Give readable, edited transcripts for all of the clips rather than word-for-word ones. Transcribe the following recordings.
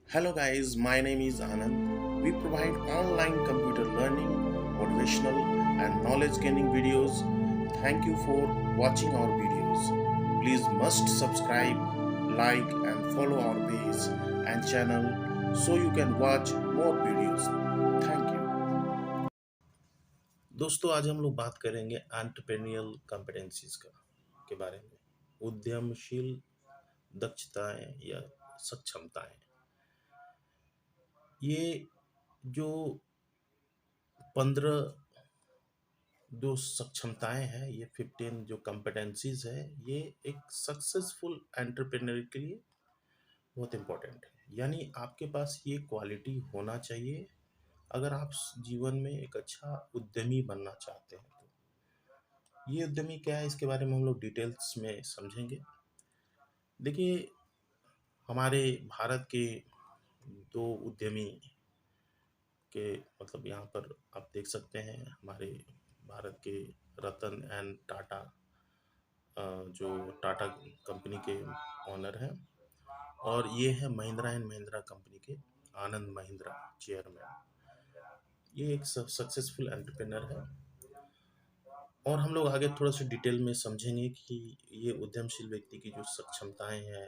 Hello guys, my name is Anand. We provide online computer learning, motivational and knowledge gaining videos. Thank you for watching our videos. Please must subscribe, like and follow our page and channel so you can watch more videos. Thank you. दोस्तों आज हम लोग बात करेंगे entrepreneurial competencies के बारे में। उद्यमशील दक्षताएं या सक्षमताएं, ये जो 15 जो सक्षमताएं हैं, ये 15 जो कॉम्पिटेंसीज है, ये एक सक्सेसफुल एंटरप्रेन्योर के लिए बहुत इंपॉर्टेंट है। यानी आपके पास ये क्वालिटी होना चाहिए अगर आप जीवन में एक अच्छा उद्यमी बनना चाहते हैं। तो ये उद्यमी क्या है, इसके बारे में हम लोग डिटेल्स में समझेंगे। देखिए, हमारे भारत के दो उद्यमी के मतलब यहाँ पर आप देख सकते हैं, हमारे भारत के रतन एंड टाटा, जो टाटा कंपनी के ऑनर हैं, और ये है महिंद्रा एंड महिंद्रा कंपनी के आनंद महिंद्रा चेयरमैन। ये एक सक्सेसफुल एंटरप्रेन्योर है और हम लोग आगे थोड़ा सा डिटेल में समझेंगे कि ये उद्यमशील व्यक्ति की जो सक्षमताएं हैं,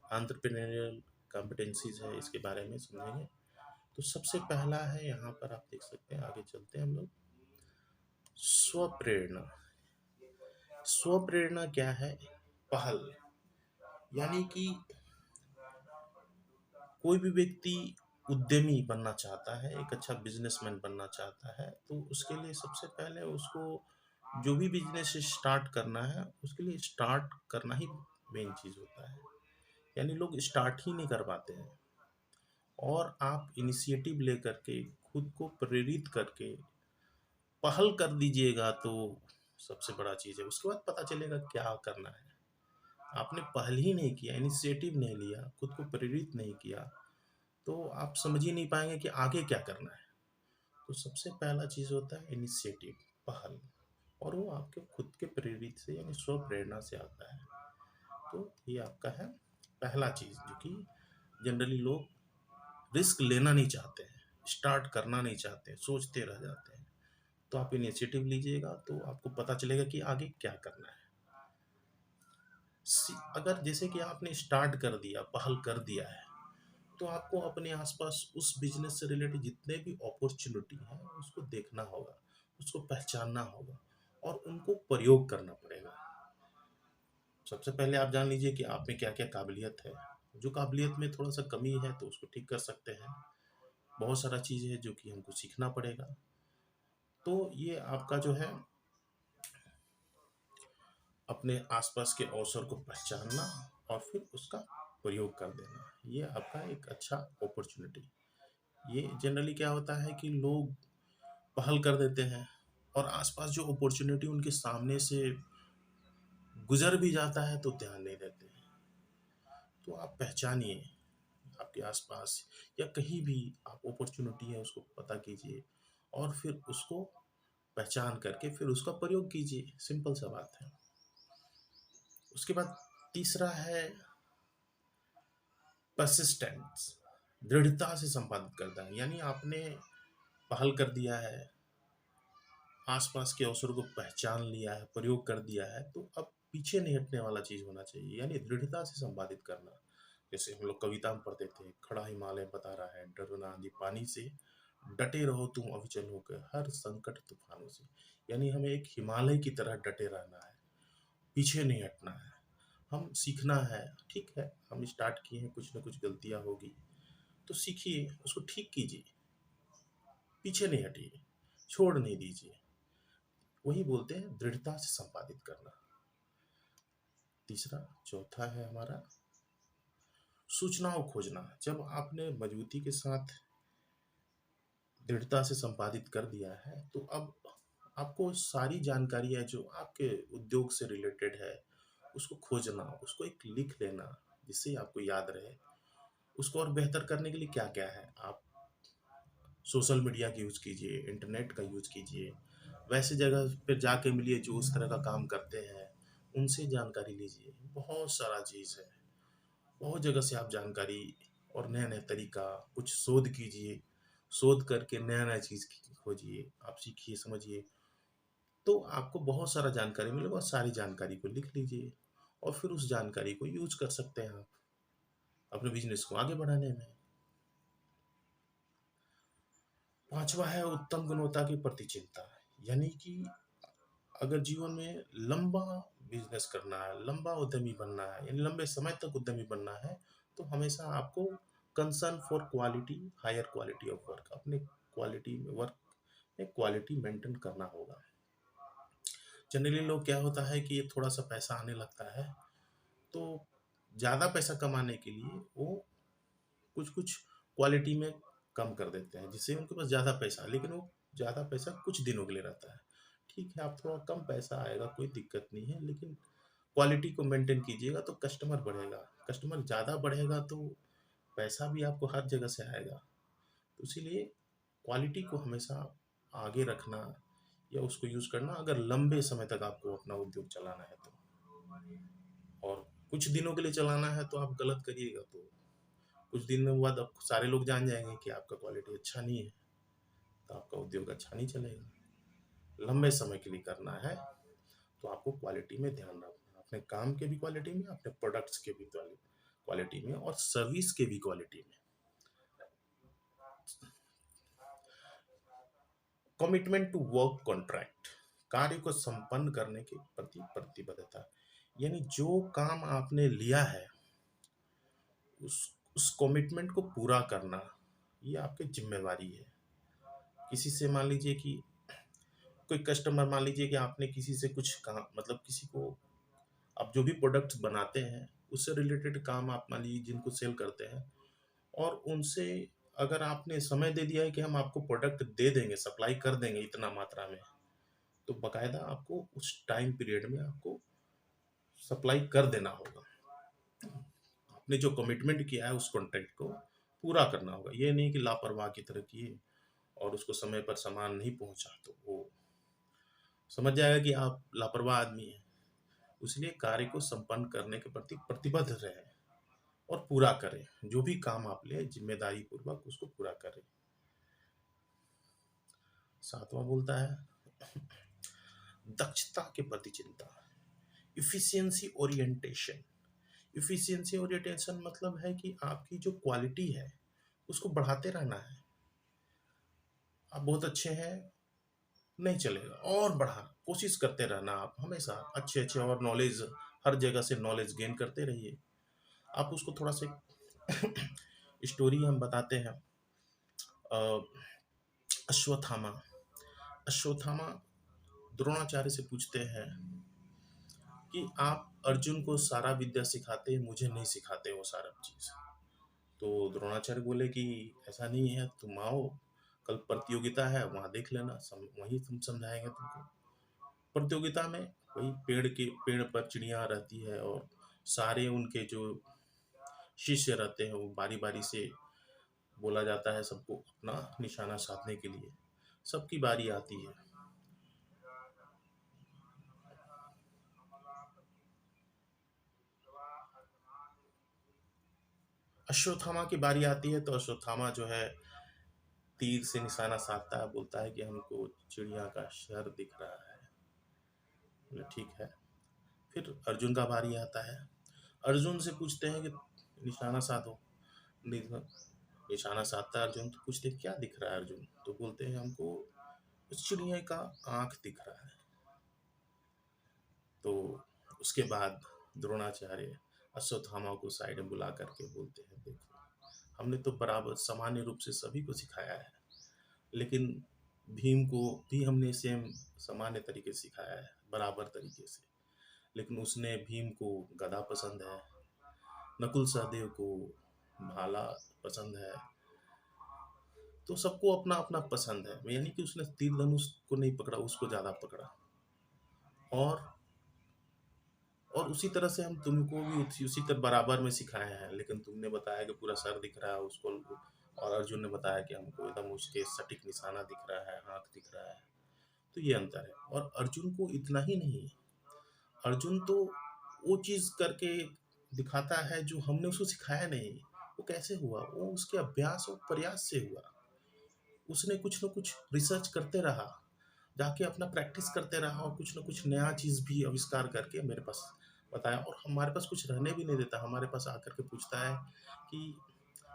एंटरप्रेन्योरियल कॉम्पिटेंसीज है, इसके बारे में समझेंगे। तो सबसे पहला है, यहाँ पर आप देख सकते हैं, आगे चलते हैं हम लोग। स्वप्रेरणा। स्वप्रेरणा क्या है? पहल। यानी कि कोई भी व्यक्ति उद्यमी बनना चाहता है, एक अच्छा बिजनेसमैन बनना चाहता है, तो उसके लिए सबसे पहले उसको जो भी बिजनेस स्टार्ट करना है, उसके लिए स्टार्ट करना ही मेन चीज होता है। यानी लोग स्टार्ट ही नहीं कर पाते हैं, और आप इनिशिएटिव लेकर के खुद को प्रेरित करके पहल कर दीजिएगा तो सबसे बड़ा चीज है। उसके बाद पता चलेगा क्या करना है। आपने पहल ही नहीं किया, इनिशिएटिव नहीं लिया, खुद को प्रेरित नहीं किया, तो आप समझ ही नहीं पाएंगे कि आगे क्या करना है। तो सबसे पहला चीज होता है इनिशिएटिव, पहल, और वो आपके खुद के प्रेरित से यानी स्व प्रेरणा से आता है। तो ये आपका है पहला चीज, जो कि जनरली लोग रिस्क लेना नहीं चाहते हैं, स्टार्ट करना नहीं चाहते हैं, सोचते रह जाते हैं। तो आप इनिशिएटिव लीजिएगा तो आपको पता चलेगा कि आगे क्या करना है। अगर जैसे कि आपने स्टार्ट कर दिया, पहल कर दिया है, तो आपको अपने आसपास उस बिजनेस से रिलेटेड जितने भी अपॉर्चुनिटी है उसको देखना होगा, उसको पहचानना होगा और उनको प्रयोग करना पड़ेगा। सबसे पहले आप जान लीजिए कि आप में क्या क्या काबिलियत है। जो काबिलियत में थोड़ा सा कमी है तो उसको ठीक कर सकते हैं। बहुत सारा चीज़ है जो कि हमको सीखना पड़ेगा। तो ये आपका जो है, अपने आसपास के अवसर को पहचानना और फिर उसका प्रयोग कर देना, ये आपका एक अच्छा अपॉर्चुनिटी। ये जनरली क्या होता है कि लोग पहल कर देते हैं और आसपास जो अपॉर्चुनिटी उनके सामने से गुजर भी जाता है तो ध्यान नहीं देते हैं। तो आप पहचानिए आपके आसपास या कहीं भी आप अपॉर्चुनिटी है उसको पता कीजिए और फिर उसको पहचान करके फिर उसका प्रयोग कीजिए। सिंपल सा बात है। उसके बाद तीसरा है परसिस्टेंस, दृढ़ता से संपादित करता है। यानी आपने पहल कर दिया है, आसपास के अवसर को पहचान लिया है, प्रयोग कर दिया है, तो अब पीछे नहीं हटने वाला चीज होना चाहिए, यानी दृढ़ता से संपादित करना। जैसे हम लोग कविता में पढ़ते थे, खड़ा हिमालय बता रहा है डरो ना आंधी पानी से, डटे रहो तुम अविचल होकर हर संकट तूफानों से। यानी हमें एक हिमालय की तरह डटे रहना है, पीछे नहीं हटना है। हम सीखना है, ठीक है, हम स्टार्ट किए हैं, कुछ ना कुछ गलतियां होगी तो सीखिए, उसको ठीक कीजिए, पीछे नहीं हटिए, छोड़ नहीं दीजिए। वही बोलते हैं दृढ़ता से संपादित करना। तीसरा, चौथा है हमारा सूचनाओं खोजना। जब आपने मजबूती के साथ दृढ़ता से संपादित कर दिया है तो अब आपको सारी जानकारियां जो आपके उद्योग से रिलेटेड है उसको खोजना, उसको एक लिख लेना जिससे आपको याद रहे। उसको और बेहतर करने के लिए क्या क्या है, आप सोशल मीडिया का यूज कीजिए, इंटरनेट का यूज कीजिए, वैसे जगह पर जाके मिलिए जो उस तरह का काम करते हैं, उनसे जानकारी लीजिए। बहुत सारा चीज़ है, बहुत जगह से आप जानकारी और नया-नया तरीका, कुछ शोध कीजिए, शोध करके नया-नया चीज़ खोजिए, आप सीखिए, समझिए, तो आपको बहुत सारा जानकारी मिलेगा और सारी जानकारी को लिख लीजिए और फिर उस जानकारी को यूज़ कर सकते हैं आप, अपने बिज़नेस को आगे बढ़ाने में। 5वां है उत्तम गुणवत्ता के प्रति चिंता, यानी कि अगर जीवन में लंबा बिज़नेस करना है, लंबा उद्यमी बनना है, यानी लंबे समय तक उद्यमी बनना है, तो हमेशा आपको concern for quality, higher quality of work, अपने क्वालिटी में वर्क में क्वालिटी मेंटेन करना होगा। जनरली लोग क्या होता है कि ये थोड़ा सा पैसा आने लगता है, तो ज़्यादा पैसा कमाने के लिए वो कुछ कुछ क्वालिटी में कम कर देते हैं, जिससे उनके पास ज़्यादा पैसा, लेकिन वो ज़्यादा पैसा कुछ दिनों के लिए रहता है। ठीक है, आप थोड़ा कम पैसा आएगा, कोई दिक्कत नहीं है, लेकिन क्वालिटी को मेंटेन कीजिएगा तो कस्टमर बढ़ेगा। कस्टमर ज़्यादा बढ़ेगा तो पैसा भी आपको हर जगह से आएगा। तो इसीलिए क्वालिटी को हमेशा आगे रखना या उसको यूज़ करना, अगर लंबे समय तक आपको अपना उद्योग चलाना है तो। और कुछ दिनों के लिए चलाना है तो आप गलत करिएगा तो कुछ दिनों बाद अब सारे लोग जान जाएंगे कि आपका क्वालिटी अच्छा नहीं है, तो आपका उद्योग अच्छा नहीं चलेगा। लंबे समय के लिए करना है तो आपको क्वालिटी में ध्यान रखना, अपने काम के भी क्वालिटी में, अपने प्रोडक्ट्स के भी क्वालिटी में और सर्विस के भी क्वालिटी में। कमिटमेंट टू वर्क कॉन्ट्रैक्ट, कार्य को संपन्न करने के प्रति प्रतिबद्धता, यानी जो काम आपने लिया है उस उस कमिटमेंट को पूरा करना, ये आपकी जिम्मेवारी है। किसी से मान लीजिए कि कोई कस्टमर, मान लीजिए कि आपने किसी से कुछ कहा, मतलब किसी को आप जो भी प्रोडक्ट्स बनाते हैं उससे रिलेटेड काम आप मान लीजिए जिनको सेल करते हैं, और उनसे अगर आपने समय दे दिया है कि हम आपको प्रोडक्ट दे देंगे, सप्लाई कर देंगे इतना मात्रा में, तो बकायदा आपको उस टाइम पीरियड में आपको सप्लाई कर देना होगा। आपने जो कमिटमेंट किया है उस कॉन्ट्रैक्ट को पूरा करना होगा। ये नहीं कि लापरवाह की तरह किए और उसको समय पर सामान नहीं पहुंचा तो वो समझ जाएगा कि आप लापरवाह आदमी हैं। इसलिए कार्य को संपन्न करने के प्रति प्रतिबद्ध रहें और पूरा करें। जो भी काम आप ले जिम्मेदारी पूर्वक उसको पूरा करें। 7वां बोलता है दक्षता के प्रति चिंता, इफिशियंसी ओरिएंटेशन। इफिशियंसी ओरिएंटेशन मतलब है कि आपकी जो क्वालिटी है उसको बढ़ाते रहना है। आप बहुत अच्छे हैं, नहीं चलेगा, और बढ़ा कोशिश करते रहना, आप हमेशा अच्छे अच्छे और नॉलेज, हर जगह से नॉलेज गेन करते रहिए। आप उसको थोड़ा सा स्टोरी हम बताते हैं। अ, अश्वत्थामा अश्वत्थामा द्रोणाचार्य से पूछते हैं कि आप अर्जुन को सारा विद्या सिखाते, मुझे नहीं सिखाते वो सारा चीज़। तो द्रोणाचार्य बोले कि ऐसा नहीं है, तुम आओ, कल प्रतियोगिता है, वहाँ देख लेना, वहीं तुम समझाएंगे तुमको। प्रतियोगिता में वही पेड़ पर चिड़िया रहती है और सारे उनके जो शिष्य रहते हैं वो बारी बारी से बोला जाता है सबको अपना निशाना साधने के लिए। सबकी बारी आती है। अश्वत्थामा की बारी आती है तो अश्वत्थामा जो है तीर से निशाना साधता है, बोलता है कि हमको चिड़िया का शहर दिख रहा है। बोले ठीक है। फिर अर्जुन का बारी आता है। अर्जुन से पूछते हैं कि निशाना साधो। निशाना साधता है अर्जुन, तो पूछते हैं क्या दिख रहा है अर्जुन, तो बोलते हैं हमको उस चिड़िया का आंख दिख रहा है। तो उसके बाद द्रोणाचार्य अश्वत्थामा को साइड में बुला करके बोलते हैं देखो, हमने तो बराबर सामान्य रूप से सभी को सिखाया है, लेकिन भीम को भी हमने सेम सामान्य तरीके से सिखाया है, बराबर तरीके से, लेकिन उसने भीम को गदा पसंद है, नकुल सहदेव को भाला पसंद है। तो सबको अपना अपना पसंद है, यानी कि उसने तीर धनुष को नहीं पकड़ा, उसको ज्यादा पकड़ा। और और उसी तरह से हम तुमको भी उसी तरह बराबर में सिखाए हैं, लेकिन तुमने बताया कि पूरा सर दिख रहा है उसको, और अर्जुन ने बताया कि हमको एकदम उसके सटीक निशाना दिख रहा है, आंख दिख रहा है। तो ये अंतर है। और अर्जुन को इतना ही नहीं, अर्जुन तो वो चीज करके दिखाता है जो हमने उसको सिखाया नहीं। वो कैसे हुआ? वो उसके अभ्यास और प्रयास से हुआ। उसने कुछ न कुछ रिसर्च करते रहा, जाके अपना प्रैक्टिस करते रहा और कुछ न कुछ नया चीज़ भी आविष्कार करके मेरे पास बताया, और हमारे पास कुछ रहने भी नहीं देता। हमारे पास आकर के पूछता है कि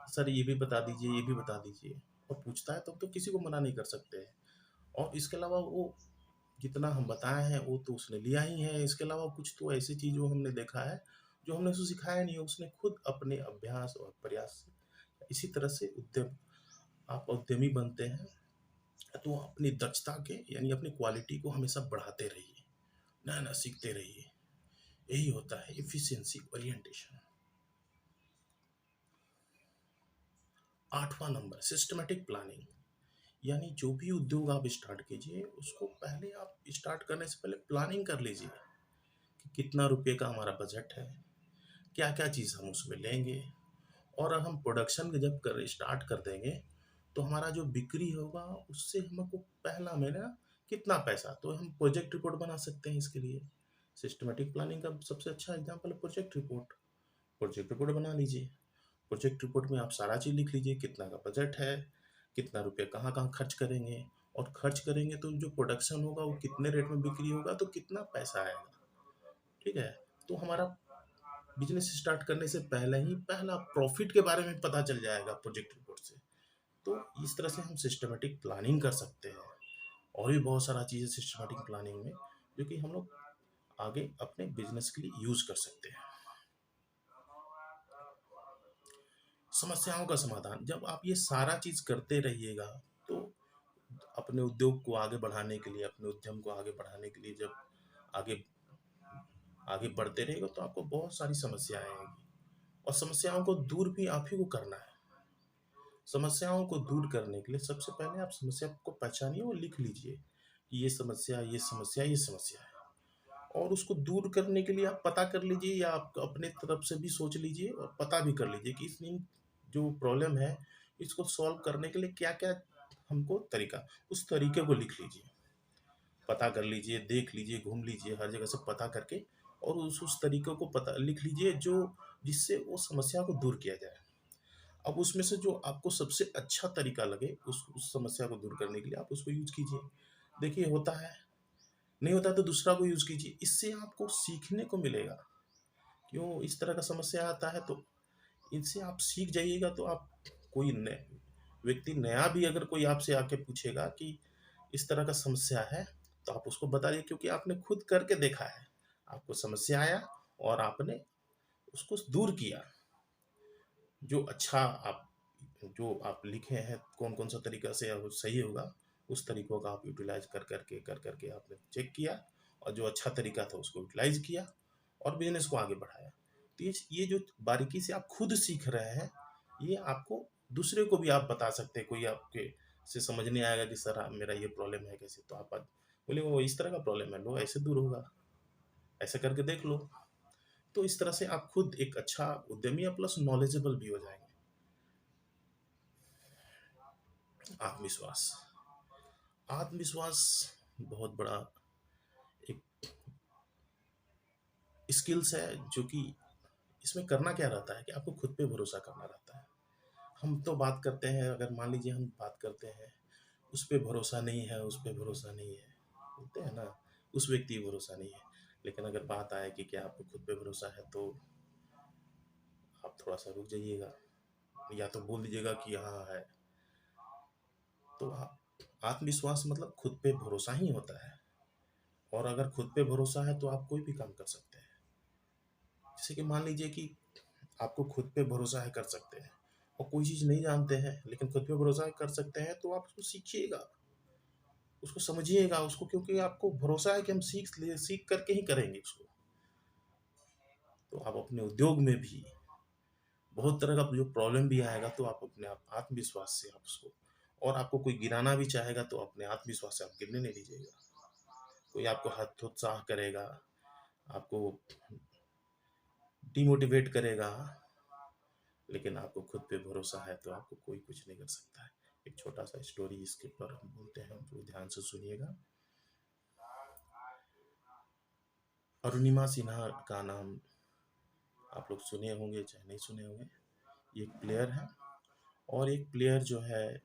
सर ये भी बता दीजिए, ये भी बता दीजिए, और पूछता है तब तो किसी को मना नहीं कर सकते हैं। और इसके अलावा वो जितना हम बताए हैं वो तो उसने लिया ही है। इसके अलावा कुछ तो ऐसी चीज़ वो हमने देखा है जो हमने उसे सिखाया नहीं है, उसने खुद अपने अभ्यास और प्रयास से। इसी तरह से उद्यम आप उद्यमी बनते हैं तो अपनी दक्षता के यानी अपनी क्वालिटी को हमेशा बढ़ाते रहिए, नया नया सीखते रहिए। यही होता है एफिशिएंसी ओरिएंटेशन। 8वां नंबर सिस्टमैटिक प्लानिंग, यानी जो भी उद्योग आप स्टार्ट कीजिए उसको पहले आप स्टार्ट करने से पहले प्लानिंग कर लीजिए कि कितना रुपए का हमारा बजट है, क्या क्या चीज़ हम उसमें लेंगे, और हम प्रोडक्शन जब कर स्टार्ट कर देंगे तो हमारा जो बिक्री होगा उससे हमको पहला महीना कितना पैसा, तो हम प्रोजेक्ट रिपोर्ट बना सकते हैं इसके लिए। सिस्टमेटिक प्लानिंग का सबसे अच्छा एग्जांपल है प्रोजेक्ट रिपोर्ट। प्रोजेक्ट रिपोर्ट बना लीजिए। प्रोजेक्ट रिपोर्ट में आप सारा चीज़ लिख लीजिए, कितना का बजट है, कितना रुपये कहाँ कहाँ खर्च करेंगे, और खर्च करेंगे तो जो प्रोडक्शन होगा वो कितने रेट में बिक्री होगा तो कितना पैसा आएगा। ठीक है, तो हमारा बिजनेस स्टार्ट करने से पहले ही पहला प्रॉफिट के बारे में पता चल जाएगा प्रोजेक्ट रिपोर्ट से। तो इस तरह से हम सिस्टमेटिक प्लानिंग कर सकते हैं, और भी बहुत सारा चीज़ें सिस्टमेटिक प्लानिंग में जो कि हम लोग आगे अपने बिजनेस के लिए यूज कर सकते हैं। समस्याओं का समाधान, जब आप ये सारा चीज करते रहिएगा तो अपने उद्योग को आगे बढ़ाने के लिए, अपने उद्यम को आगे बढ़ाने के लिए जब आगे आगे बढ़ते रहेगा तो आपको बहुत सारी समस्याएं आएंगी, और समस्याओं को दूर भी आप ही को करना है। समस्याओं को दूर करने के लिए सबसे पहले आप समस्या को पहचानिए और लिख लीजिए कि ये समस्या, ये समस्या, ये समस्या है। और उसको दूर करने के लिए आप पता कर लीजिए, या आप अपने तरफ से भी सोच लीजिए और पता भी कर लीजिए कि इसमें जो प्रॉब्लम है इसको सॉल्व करने के लिए क्या क्या हमको तरीका, उस तरीके को लिख लीजिए, पता कर लीजिए, देख लीजिए, घूम लीजिए हर जगह से पता करके, और उस तरीके को पता लिख लीजिए जो जिससे वो समस्या को दूर किया जाए। अब उसमें से जो आपको सबसे अच्छा तरीका लगे उस समस्या को दूर करने के लिए आप उसको यूज कीजिए। देखिए होता है, नहीं होता तो दूसरा को यूज कीजिए, इससे आपको सीखने को मिलेगा। क्यों इस तरह का समस्या आता है, तो इनसे आप सीख जाइएगा। तो आप कोई नए व्यक्ति नया भी अगर कोई आपसे आके पूछेगा कि इस तरह का समस्या है तो आप उसको बताइए, क्योंकि आपने खुद करके देखा है। आपको समस्या आया और आपने उसको दूर किया। जो अच्छा आप जो आप लिखे हैं कौन कौन सा तरीका से वो सही होगा, उस तरीकों का आप यूटिलाइज कर करके आपने चेक किया, और जो अच्छा तरीका था उसको यूटिलाइज किया और बिजनेस को आगे बढ़ाया। तो ये जो बारीकी से आप खुद सीख रहे हैं, ये आपको दूसरे को भी आप बता सकते हैं। कोई आपके से समझ नहीं आएगा कि सर मेरा ये प्रॉब्लम है कैसे, तो आप बोले वो इस तरह का प्रॉब्लम है, लो ऐसे दूर होगा, ऐसे करके देख लो। तो इस तरह से आप खुद एक अच्छा उद्यमी प्लस नॉलेजेबल भी हो जाएंगे। आत्मविश्वास, आत्मविश्वास बहुत बड़ा एक स्किल्स है, जो कि इसमें करना क्या रहता है कि आपको खुद पे भरोसा करना रहता है। हम तो बात करते हैं, अगर मान लीजिए हम बात करते हैं उस पे भरोसा नहीं है, उस पे भरोसा नहीं है, बोलते हैं ना, उस व्यक्ति पे भरोसा नहीं है। लेकिन अगर बात आए कि क्या आपको खुद पे भरोसा है, तो आप थोड़ा सा रुक जाइएगा, या तो बोल दीजिएगा कि हाँ है। तो आत्मविश्वास मतलब खुद पे भरोसा ही होता है, और अगर खुद पे भरोसा है तो आप कोई भी काम कर सकते हैं। जैसे कि मान लीजिए कि आपको खुद पे भरोसा है, कर सकते हैं, और कोई चीज़ नहीं जानते हैं लेकिन खुद पे भरोसा है कर सकते हैं, तो आप उसको सीखिएगा, उसको समझिएगा उसको, क्योंकि आपको भरोसा है कि हम सीख करके ही करेंगे उसको। तो आप अपने उद्योग में भी बहुत तरह का जो प्रॉब्लम भी आएगा तो आप अपने आप आत्मविश्वास से आप उसको, और आपको कोई गिराना भी चाहेगा तो अपने आत्मविश्वास से आप गिरने नहीं दीजिएगा। कोई आपको हतोत्साह करेगा, आपको डिमोटिवेट करेगा, लेकिन आपको खुद पे भरोसा है तो आपको कोई कुछ नहीं कर सकता है। एक छोटा सा स्टोरी इसके ऊपर हम बोलते हैं, तो ध्यान से सुनिएगा। अरुणिमा सिन्हा का नाम आप लोग सुने होंगे चाहे नहीं सुने होंगे। ये एक प्लेयर है। और एक प्लेयर जो है,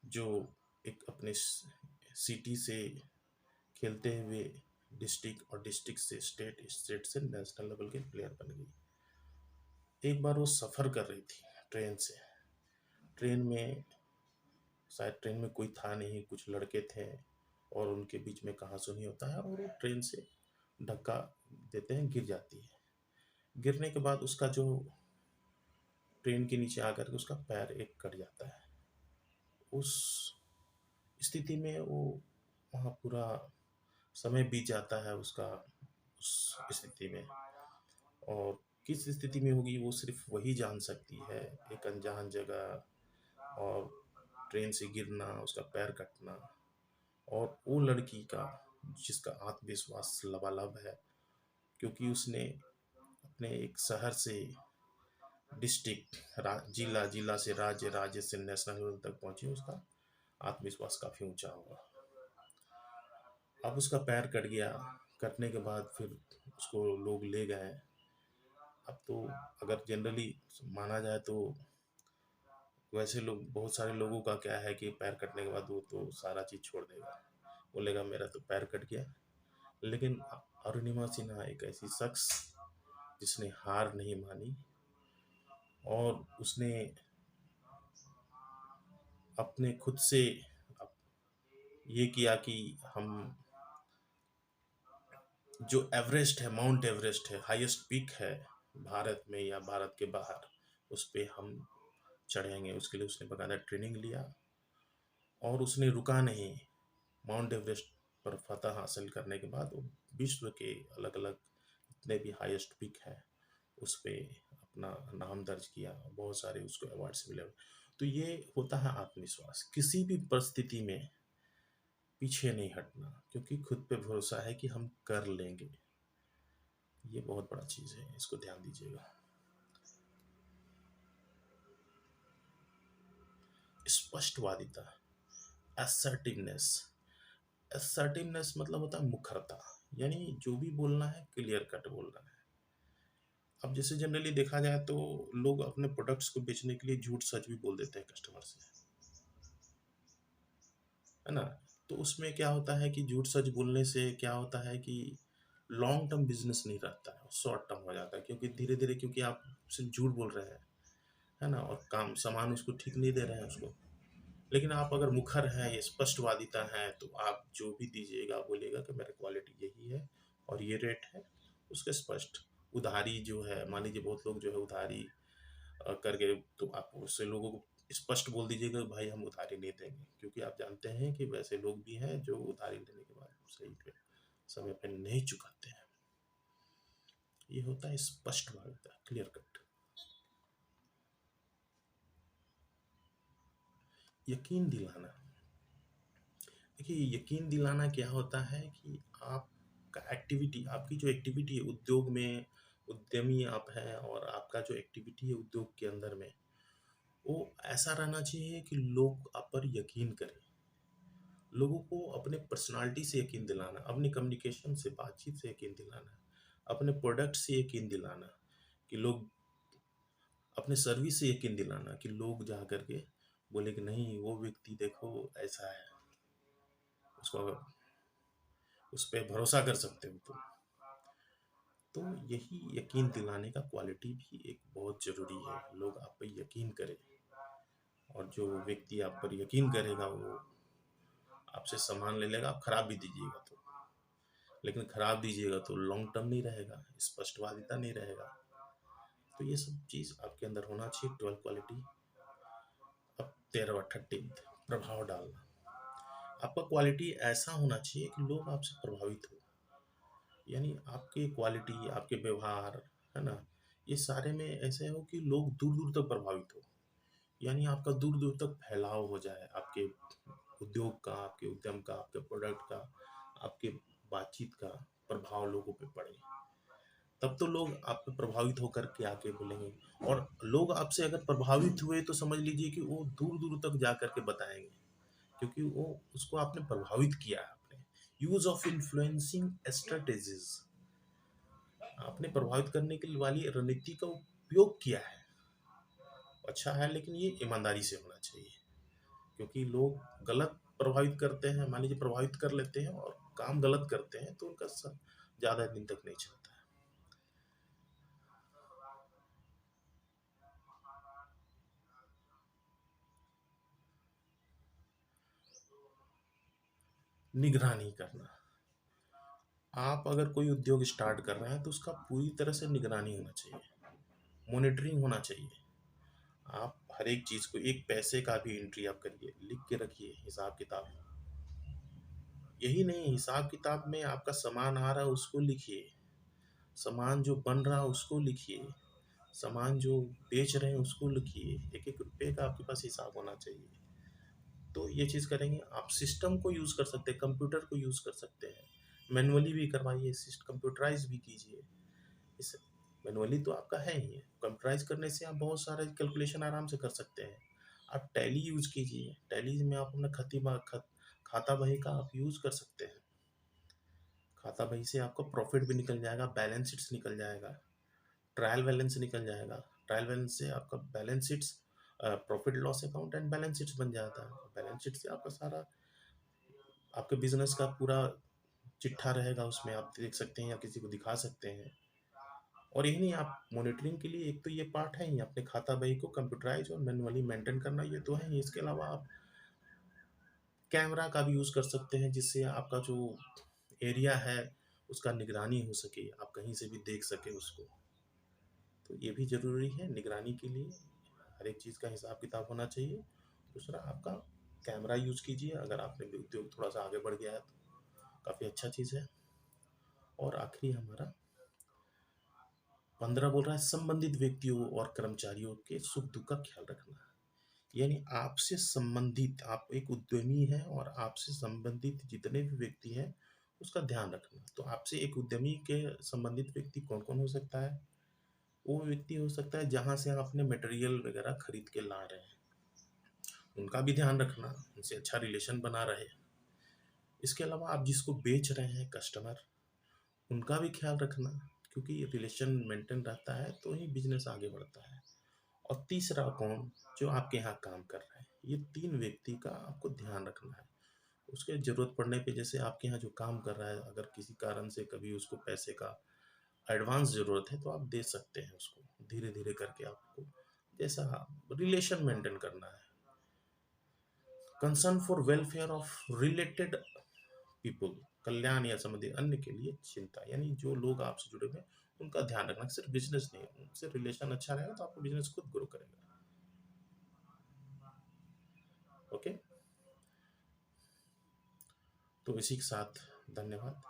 जो एक अपने सिटी से खेलते हुए डिस्ट्रिक्ट, और डिस्ट्रिक्ट से स्टेट, स्टेट से नेशनल लेवल के प्लेयर बन गई। एक बार वो सफ़र कर रही थी ट्रेन से। ट्रेन में शायद ट्रेन में कोई था नहीं, कुछ लड़के थे और उनके बीच में कहा-सुनी होता है, और वो ट्रेन से धक्का देते हैं, गिर जाती है। गिरने के बाद उसका जो ट्रेन के नीचे आकर के उसका पैर एक कट जाता है। उस स्थिति में वो वहाँ पूरा समय बीत जाता है उसका उस स्थिति में। और किस स्थिति में होगी वो सिर्फ वही जान सकती है, एक अनजान जगह और ट्रेन से गिरना, उसका पैर कटना, और वो लड़की का जिसका आत्मविश्वास लबालब है, क्योंकि उसने अपने एक शहर से डिस्ट्रिक्ट, जिला, जिला से राज्य, राज्य से नेशनल लेवल तक पहुंची, उसका आत्मविश्वास काफ़ी ऊंचा होगा। अब उसका पैर कट गया, कटने के बाद फिर उसको लोग ले गए। अब तो अगर जनरली माना जाए तो वैसे लोग, बहुत सारे लोगों का क्या है कि पैर कटने के बाद वो तो सारा चीज़ छोड़ देगा, बोलेगा मेरा तो पैर कट गया। लेकिन अरुणिमा सिन्हा एक ऐसी शख्स जिसने हार नहीं मानी, और उसने अपने खुद से ये किया कि हम जो एवरेस्ट है, माउंट एवरेस्ट है, हाईएस्ट पीक है भारत में या भारत के बाहर, उस पे हम चढ़ेंगे। उसके लिए उसने बकायदा ट्रेनिंग लिया, और उसने रुका नहीं। माउंट एवरेस्ट पर फतह हासिल करने के बाद वो विश्व के अलग अलग जितने भी हाईएस्ट पीक है उस पे अपना नाम दर्ज किया, बहुत सारे उसको अवार्ड्स मिले। तो ये होता है आत्मविश्वास, किसी भी परिस्थिति में पीछे नहीं हटना, क्योंकि खुद पे भरोसा है कि हम कर लेंगे। ये बहुत बड़ा चीज़ है, इसको ध्यान दीजिएगा। स्पष्टवादिता, असर्टिवनेस। असर्टिवनेस मतलब होता है मुखरता, यानी जो भी बोलना है क्लियर कट बोलना है। अब जैसे जनरली देखा जाए तो लोग अपने प्रोडक्ट्स को बेचने के लिए झूठ सच भी बोल देते हैं कस्टमर से, है ना? तो उसमें क्या होता है कि झूठ सच बोलने से क्या होता है कि लॉन्ग टर्म बिजनेस नहीं रहता है, शॉर्ट टर्म हो जाता है, क्योंकि धीरे धीरे, क्योंकि आप सिर्फ झूठ बोल रहे हैं, है ना, और काम सामान उसको ठीक नहीं दे रहे हैं उसको। लेकिन आप अगर मुखर हैं, ये स्पष्टवादिता है, तो आप जो भी दीजिएगा, आप बोलिएगा कि मेरा क्वालिटी यही है और ये रेट है, उसके स्पष्ट। उधारी जो है, मान लीजिए बहुत लोग जो है उधारी करके, तो आप उससे लोगों को स्पष्ट बोल दीजिएगा कि भाई हम उधारी नहीं देंगे, क्योंकि आप जानते हैं कि वैसे लोग भी हैं जो उधारी लेने के बाद सही पे समय पे नहीं चुकाते हैं। ये होता है स्पष्टवादिता, क्लियर कट। यकीन दिलाना। देखिए, यकीन दिलाना क्या होता है कि आपका एक्टिविटी, आपकी जो एक्टिविटी है उद्योग में, उद्यमी आप हैं, और आपका जो एक्टिविटी है उद्योग के अंदर में, वो ऐसा रहना चाहिए कि लोग आप पर यकीन करें। लोगों को अपने पर्सनालिटी से यकीन दिलाना, अपनी कम्युनिकेशन से, बातचीत से यकीन दिलाना, अपने प्रोडक्ट से यकीन दिलाना, कि लोग अपने सर्विस से यकीन दिलाना, कि लोग जा करके बोले कि नहीं वो व्यक्ति देखो ऐसा है, उसको उस पर भरोसा कर सकते हो तुम। तो यही यकीन दिलाने का क्वालिटी भी एक बहुत ज़रूरी है, लोग आप पे यकीन करें। और जो व्यक्ति आप पर यकीन करेगा वो आपसे सामान ले लेगा, आप खराब भी दीजिएगा तो, लेकिन खराब दीजिएगा तो लॉन्ग टर्म नहीं रहेगा, स्पष्टवादिता नहीं रहेगा। तो ये सब चीज़ आपके अंदर होना चाहिए, 12 क्वालिटी। अब 13वां 13th, प्रभाव डालना। आपका क्वालिटी ऐसा होना चाहिए कि लोग आपसे प्रभावित हो, यानी आपकी क्वालिटी, आपके व्यवहार, है ना, ये सारे में ऐसे हो कि लोग दूर दूर तक प्रभावित हो, यानी आपका दूर दूर तक फैलाव हो जाए, आपके उद्योग का, आपके उद्यम का, आपके प्रोडक्ट का, आपके बातचीत का प्रभाव लोगों पे पड़े। तब तो लोग आप पे प्रभावित होकर के आके बोलेंगे, और लोग आपसे अगर प्रभावित हुए तो समझ लीजिए कि वो दूर दूर तक जा करके बताएंगे, क्योंकि वो उसको आपने प्रभावित किया है। आपने यूज ऑफ इन्फ्लुएंसिंग स्ट्रेटेजीज, आपने प्रभावित करने के वाली रणनीति का उपयोग किया है। अच्छा है, लेकिन ये ईमानदारी से होना चाहिए, क्योंकि लोग गलत प्रभावित करते हैं, मान लीजिए प्रभावित कर लेते हैं और काम गलत करते हैं, तो उनका ज़्यादा दिन तक नहीं चलता है। निगरानी करना, आप अगर कोई उद्योग स्टार्ट कर रहे हैं तो उसका पूरी तरह से निगरानी होना चाहिए, मॉनिटरिंग होना चाहिए। आप हर एक चीज़ को, एक पैसे का भी एंट्री आप करिए, लिख के रखिए हिसाब किताब। यही नहीं, हिसाब किताब में आपका सामान आ रहा है उसको लिखिए, सामान जो बन रहा है उसको लिखिए, सामान जो बेच रहे हैं उसको लिखिए, एक एक रुपये का आपके पास हिसाब होना चाहिए। तो ये चीज़ करेंगे। आप सिस्टम को यूज़ कर सकते हैं, कंप्यूटर को यूज़ कर सकते हैं, मैनुअली भी करवाइए, कंप्यूटराइज भी कीजिए। इस मैनुअली तो आपका है ही है, कंप्यूटराइज करने से आप बहुत सारे कैलकुलेशन आराम से कर सकते हैं। आप टैली यूज़ कीजिए, टैली में आप अपना खाता बही का आप यूज़ कर सकते हैं। खाता बही से आपका प्रॉफिट भी निकल जाएगा, बैलेंस शीट्स निकल जाएगा, ट्रायल बैलेंस निकल जाएगा। ट्रायल बैलेंस से आपका balance sheets, profit loss account and balance sheets बन जाता है। बैलेंस शीट से आपका सारा आपके बिजनेस का पूरा चिट्ठा रहेगा, उसमें आप देख सकते हैं या किसी को दिखा सकते हैं। और यही नहीं, आप मॉनिटरिंग के लिए एक तो ये पार्ट है ही, अपने खाता बही को कंप्यूटराइज और मैनुअली मेंटेन करना, ये तो है ही। इसके अलावा आप कैमरा का भी यूज़ कर सकते हैं, जिससे आपका जो एरिया है उसका निगरानी हो सके, आप कहीं से भी देख सके उसको। तो ये भी ज़रूरी है निगरानी के लिए, हर एक चीज़ का हिसाब किताब होना चाहिए। दूसरा, आपका कैमरा यूज़ कीजिए, अगर आपने भी उद्योग थोड़ा सा आगे बढ़ गया है तो काफ़ी अच्छा चीज़ है। और आखिरी हमारा 15 बोल रहा है, संबंधित व्यक्तियों और कर्मचारियों के सुख दुख का ख्याल रखना। यानी आपसे संबंधित, आप एक उद्यमी हैं और आपसे संबंधित जितने भी व्यक्ति हैं उसका ध्यान रखना। तो आपसे एक उद्यमी के संबंधित व्यक्ति कौन कौन हो सकता है? वो व्यक्ति हो सकता है जहाँ से आप अपने मटेरियल वगैरह खरीद के ला रहे हैं, उनका भी ध्यान रखना, उनसे अच्छा रिलेशन बना रहे। इसके अलावा आप जिसको बेच रहे हैं, कस्टमर, उनका भी ख्याल रखना, क्योंकि रिलेशन मेंटेन रहता है तो ही बिजनेस आगे बढ़ता है। और तीसरा कौन? जो आपके यहाँ काम कर रहे हैं। ये 3 व्यक्ति का आपको ध्यान रखना है। उसके ज़रूरत पड़ने पे, जैसे आपके यहाँ जो काम कर रहा है, अगर किसी कारण से कभी उसको पैसे का एडवांस ज़रूरत है तो आप दे सकते हैं उसको, धीरे-धीरे करके आपको जैसा रिलेशन मेंटेन करना है। Concern for welfare of related people, कल्याण या संबंधित अन्य के लिए चिंता, यानी जो लोग आपसे जुड़े हुए हैं उनका ध्यान रखना। सिर्फ बिजनेस नहीं, उनसे रिलेशन अच्छा रहेगा तो आपका बिजनेस खुद ग्रो करेगा। ओके, तो इसी के साथ धन्यवाद।